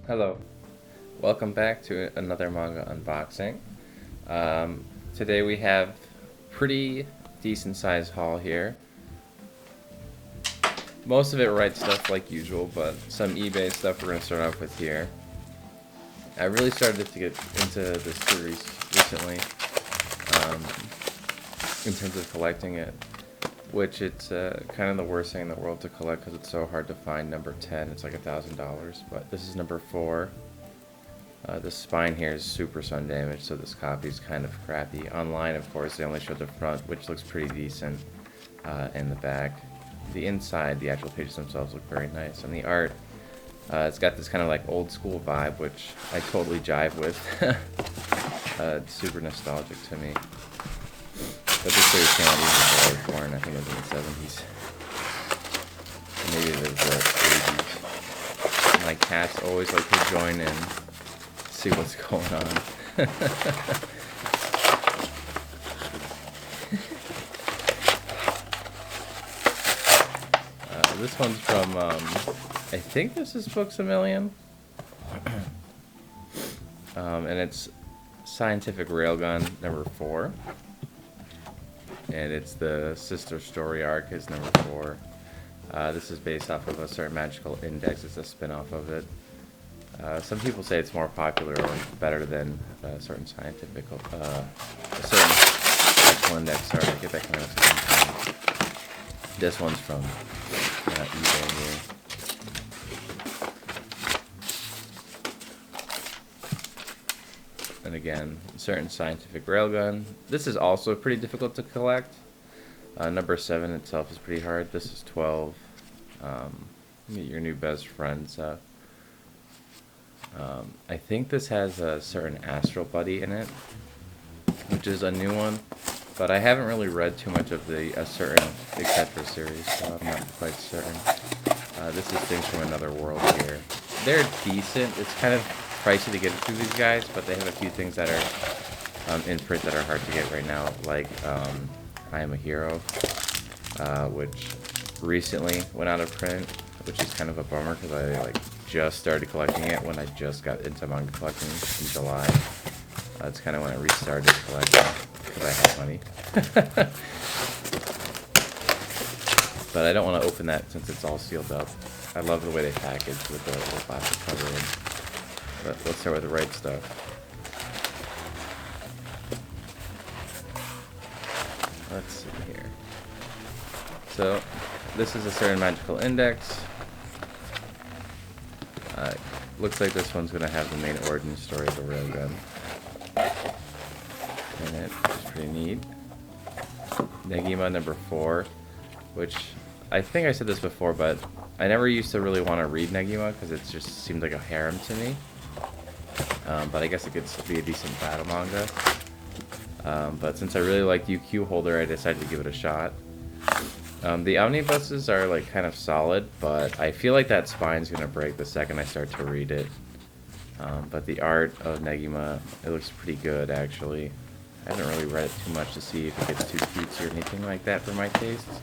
Hello, welcome back to another manga unboxing. Today we have pretty decent sized haul here. Most of it right stuff like usual, but some eBay stuff we're going to start off with here. I really started to get into this series recently, um, in terms of collecting it, which it's kind of the worst thing in the world to collect because it's so hard to find. Number 10, it's like $1,000, but this is number 4. The spine here is super sun damaged, so this copy is kind of crappy. Online, of course, they only show the front, which looks pretty decent, and the back. The inside, the actual pages themselves look very nice, and the art, it's got this kind of like old school vibe, which I totally jive with. It's super nostalgic to me. But this series came out even before I was born. I think it was in the 70s. Or maybe it was the 80s. My cats always like to join in, see what's going on. This one's from, I think this is Books A Million. And it's Scientific Railgun number 4. And it's the Sister Story arc is number 4. This is based off of a certain magical index. It's a spin-off of it. Some people say it's more popular or better than a certain scientific, a certain magical index. Sorry, I get that kind of stuff. This one's from eBay here. And again, certain scientific railgun. This is also pretty difficult to collect. Number 7 itself is pretty hard. This is 12. Meet your new best friends. I think this has a certain Astral Buddy in it, which is a new one, but I haven't really read too much of the certain Etc. series, so I'm not quite certain. This is Things from Another World here. They're decent. It's kind of pricey to get through these guys, but they have a few things that are in print that are hard to get right now, like I Am a Hero, which recently went out of print, which is kind of a bummer because I just started collecting it when I just got into manga collecting in July. It's kind of when I restarted collecting because I had money. But I don't want to open that since it's all sealed up. I love the way they package with the plastic cover in. But let's start with the right stuff. Let's see here. So this is a certain magical index. Looks like this one's going to have the main origin story of the railgun in it, which is pretty neat. Negima number 4, which I think I said this before, but I never used to really want to read Negima because it just seemed like a harem to me. But I guess it could be a decent battle manga. But since I really liked UQ Holder, I decided to give it a shot. The omnibuses are like kind of solid, but I feel like that spine's gonna break the second I start to read it. But the art of Negima, it looks pretty good actually. I haven't really read it too much to see if it gets too cutesy or anything like that for my tastes.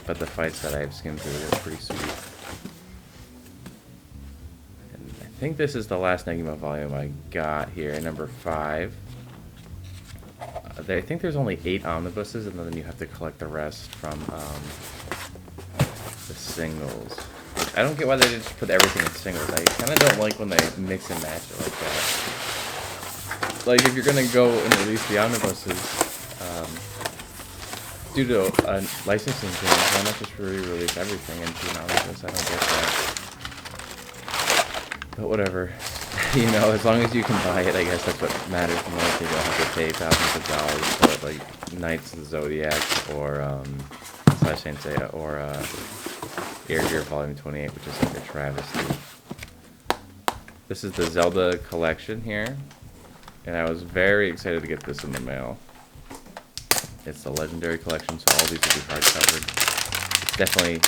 But the fights that I've skimmed through are pretty sweet. And I think this is the last Negima volume I got here, number 5. I think there's only 8 omnibuses, and then you have to collect the rest from the singles. I don't get why they just put everything in singles. I kind of don't like when they mix and match it like that. Like, if you're going to go and release the omnibuses, due to licensing things, why not just re-release everything into an omnibus? I don't get that. But whatever. You know, as long as you can buy it, I guess that's what matters most. You don't have to pay thousands of dollars for like Knights of the Zodiac or Slash Saint Seiya or Air Gear Volume 28, which is like a travesty. This is the Zelda collection here, and I was very excited to get this in the mail. It's the Legendary collection, so all these will be hardcovered. It's definitely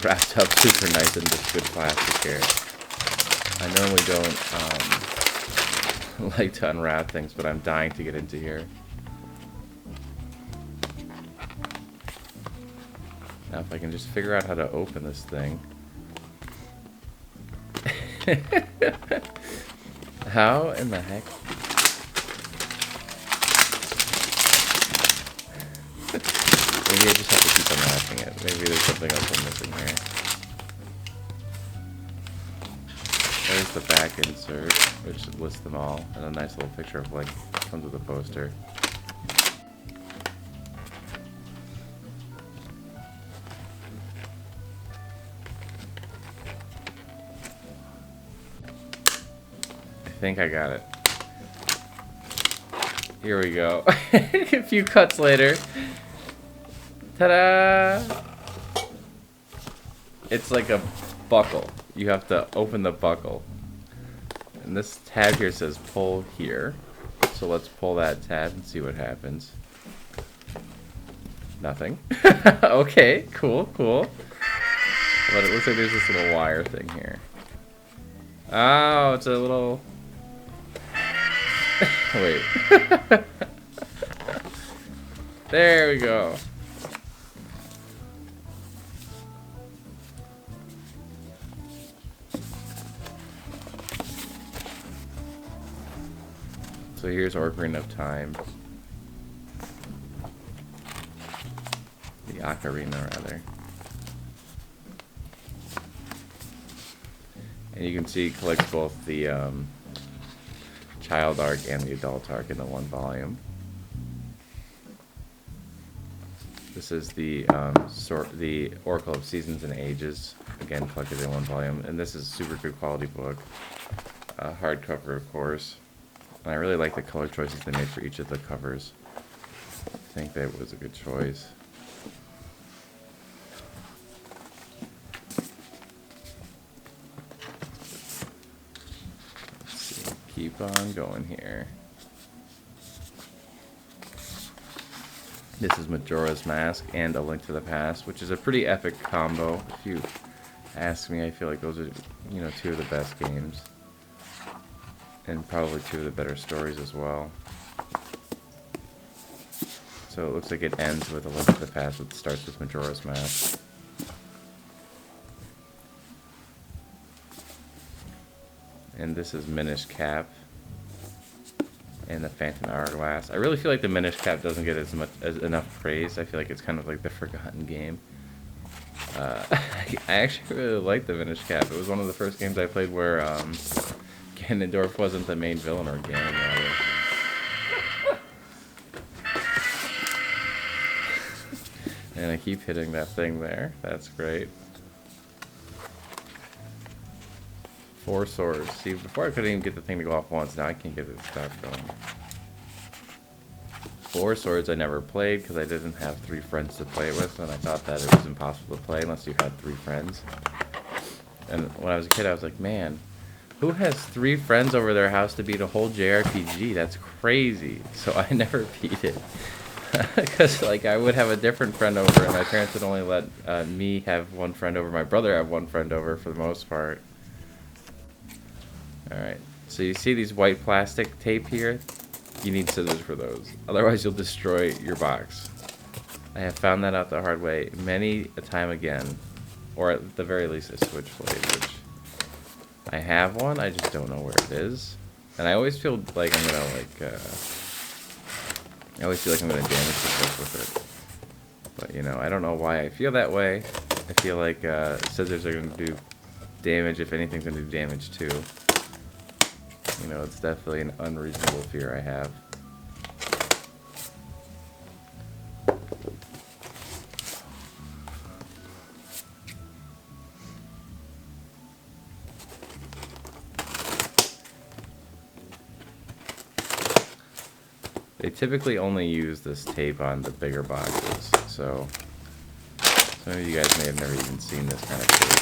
wrapped up super nice in this good plastic here. I normally don't like to unwrap things, but I'm dying to get into here. Now if I can just figure out how to open this thing. How in the heck? Maybe I just have to keep unwrapping it. Maybe there's something else I'm missing here. There's the back insert, which lists them all, and a nice little picture of like comes with a poster. I think I got it. Here we go. A few cuts later. Ta-da! It's like a buckle. You have to open the buckle. And this tab here says pull here. So let's pull that tab and see what happens. Nothing. Okay, cool, cool. But it looks like there's this little wire thing here. Oh, it's a little... Wait. There we go. So here's Ocarina of Time. The Ocarina, rather. And you can see it collects both the child arc and the adult arc in the one volume. This is the the Oracle of Seasons and Ages, again collected in one volume, and this is a super good quality book, hardcover of course. And I really like the color choices they made for each of the covers. I think that was a good choice. Let's see, keep on going here. This is Majora's Mask and A Link to the Past, which is a pretty epic combo. If you ask me, I feel like those are, you know, two of the best games. And probably two of the better stories as well. So it looks like it ends with A Link to the Past, which starts with Majora's Mask. And this is Minish Cap and the Phantom Hourglass. I really feel like the Minish Cap doesn't get as enough praise. I feel like it's kind of like the forgotten game. I actually really like the Minish Cap. It was one of the first games I played where Ganondorf wasn't the main villain, or Ganon rather. And I keep hitting that thing there. That's great. 4 swords. See, before I couldn't even get the thing to go off once. Now I can't get it to stop going. 4 swords I never played because I didn't have 3 friends to play it with, and I thought that it was impossible to play unless you had 3 friends. And when I was a kid, I was like, man, who has 3 friends over their house to beat a whole JRPG? That's crazy. So I never beat it. Because like I would have a different friend over, and my parents would only let me have 1 friend over, my brother have 1 friend over for the most part. Alright, so you see these white plastic tape here? You need scissors for those. Otherwise you'll destroy your box. I have found that out the hard way many a time again. Or at the very least a switchblade, which I have one, I just don't know where it is. And I always feel like I'm gonna I always feel like I'm gonna damage the book with it. But you know, I don't know why I feel that way. I feel like scissors are gonna do damage if anything's gonna do damage too. You know, it's definitely an unreasonable fear I have. They typically only use this tape on the bigger boxes, so some of you guys may have never even seen this kind of tape.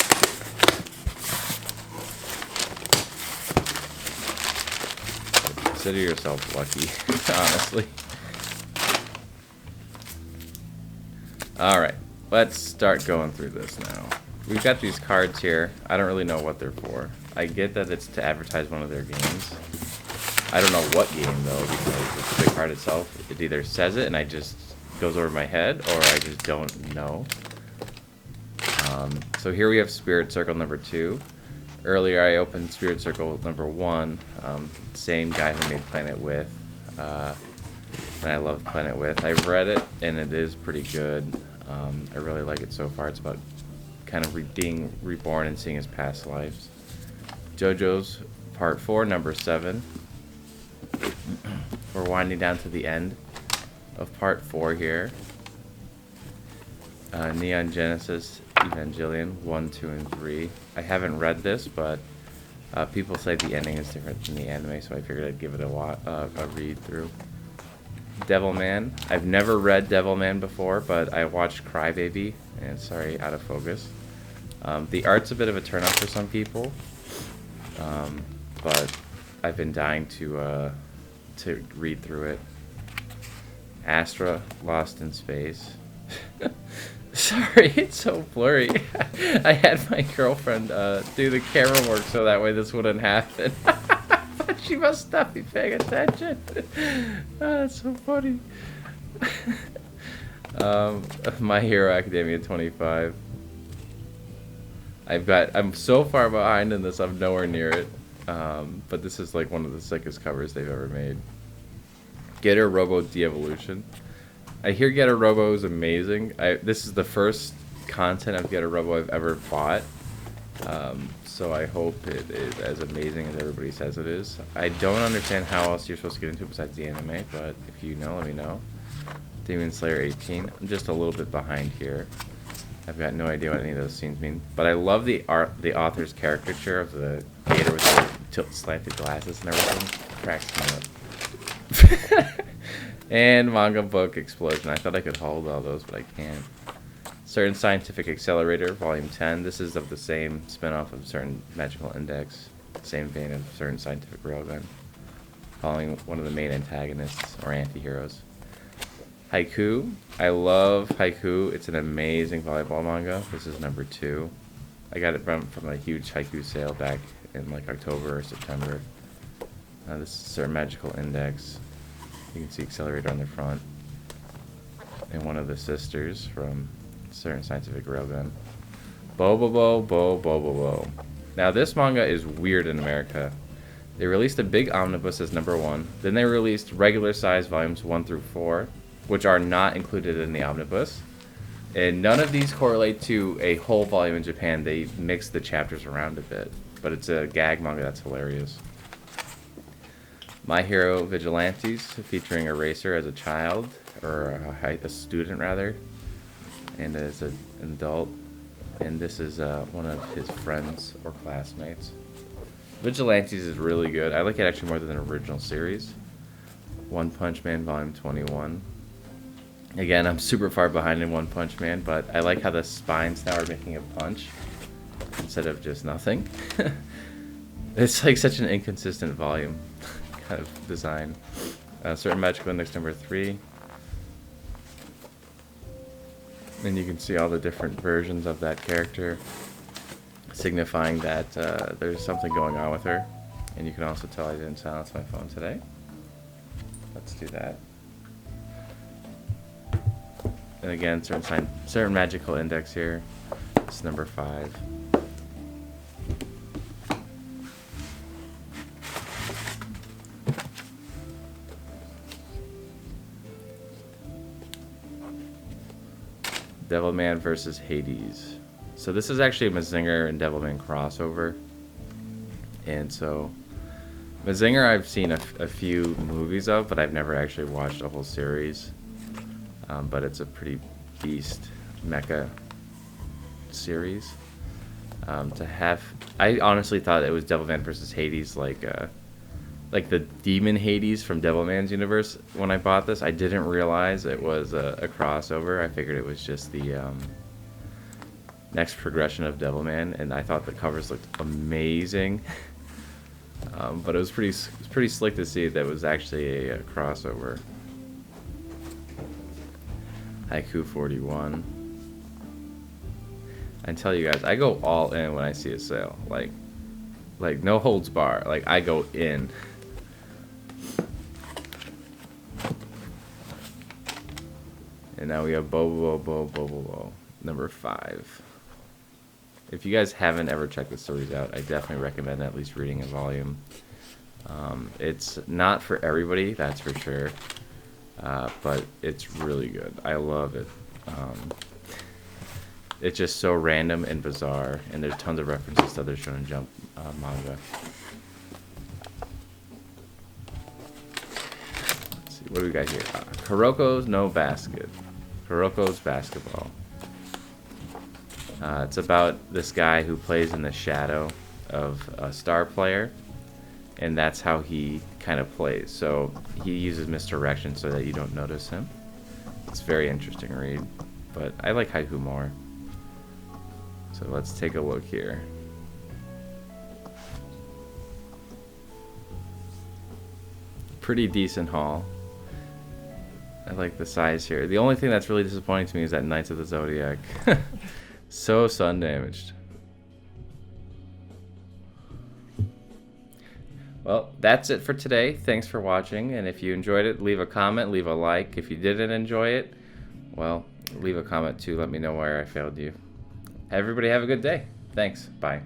Consider yourself lucky, honestly. Alright, let's start going through this now. We've got these cards here. I don't really know what they're for. I get that it's to advertise one of their games. I don't know what game though, because it's the card itself. It either says it and I just goes over my head, or I just don't know. So here we have Spirit Circle number 2. Earlier I opened Spirit Circle #1, same guy who made Planet With, and I love Planet With. I've read it, and it is pretty good. I really like it so far. It's about kind of being reborn and seeing his past lives. JoJo's Part 4, #7. We're winding down to the end of Part 4 here. Neon Genesis Evangelion 1, 2, and 3. I haven't read this, but people say the ending is different than the anime, so I figured I'd give it a read through. Devilman. I've never read Devilman before, but I watched Crybaby, and sorry, out of focus. The art's a bit of a turn off for some people, but I've been dying to read through it. Astra, Lost in Space. Sorry, it's so blurry. I had my girlfriend do the camera work so that way this wouldn't happen. But she must not be paying attention. Oh, that's so funny. My Hero Academia 25. I'm so far behind in this, I'm nowhere near it. But this is like one of the sickest covers they've ever made. Getter Robo De-Evolution. I hear Getter Robo is amazing. This is the first content of Getter Robo I've ever bought. So I hope it is as amazing as everybody says it is. I don't understand how else you're supposed to get into it besides the anime, but if you know, let me know. Demon Slayer 18. I'm just a little bit behind here. I've got no idea what any of those scenes mean. But I love the author's caricature of the gator with the slanted glasses and everything. Cracks me up. And Manga Book Explosion. I thought I could hold all those, but I can't. Certain Scientific Accelerator, Volume 10. This is of the same spin-off of Certain Magical Index. Same vein of Certain Scientific Railgun. Following one of the main antagonists, or anti-heroes. Haiku. I love Haiku. It's an amazing volleyball manga. This is #2. I got it from a huge Haiku sale back in like October or September. This is Certain Magical Index. You can see Accelerator on the front. And one of the sisters from Certain Scientific Railgun. Bo-bobo-bo, bo-bobo-bo. Now this manga is weird in America. They released a big omnibus as #1. Then they released regular size volumes 1 through 4, which are not included in the omnibus. And none of these correlate to a whole volume in Japan. They mix the chapters around a bit. But it's a gag manga that's hilarious. My Hero Vigilantes, featuring a racer as a child, or a student rather, and as an adult. And this is one of his friends or classmates. Vigilantes is really good. I like it actually more than the original series. One Punch Man Volume 21. Again, I'm super far behind in One Punch Man, but I like how the spines now are making a punch instead of just nothing. It's like such an inconsistent volume kind of design. Certain Magical Index #3. And you can see all the different versions of that character, signifying that there's something going on with her. And you can also tell I didn't silence my phone today. Let's do that. And again, certain Magical Index here. It's #5. Devilman versus Hades. So this is actually a Mazinger and Devilman crossover. And so Mazinger I've seen a few movies of, but I've never actually watched a whole series. But it's a pretty beast mecha series. I honestly thought it was Devilman versus Hades, like the demon Hades from Devilman's universe. When I bought this, I didn't realize it was a crossover. I figured it was just the next progression of Devilman, and I thought the covers looked amazing. But it was pretty slick to see that it was actually a crossover. Haiku 41. I tell you guys, I go all in when I see a sale. Like no holds bar. Like I go in. And now we have bo-bobo-bo, bo-bobo-bo, #5. if you guys haven't ever checked the stories out, I definitely recommend at least reading a volume. It's not for everybody, that's for sure, but it's really good. I love it. It's just so random and bizarre, and there's tons of references to other Shonen Jump manga. Let's see, what do we got here? Kuroko's No Basket. Kuroko's Basketball. It's about this guy who plays in the shadow of a star player, and that's how he kind of plays. So he uses misdirection so that you don't notice him. It's a very interesting read, but I like haiku more. So let's take a look here. Pretty decent haul. I like the size here. The only thing that's really disappointing to me is that Knights of the Zodiac. So sun damaged. Well, that's it for today. Thanks for watching, and if you enjoyed it, leave a comment, leave a like. If you didn't enjoy it, well, leave a comment too. Let me know where I failed you. Everybody have a good day. Thanks. Bye.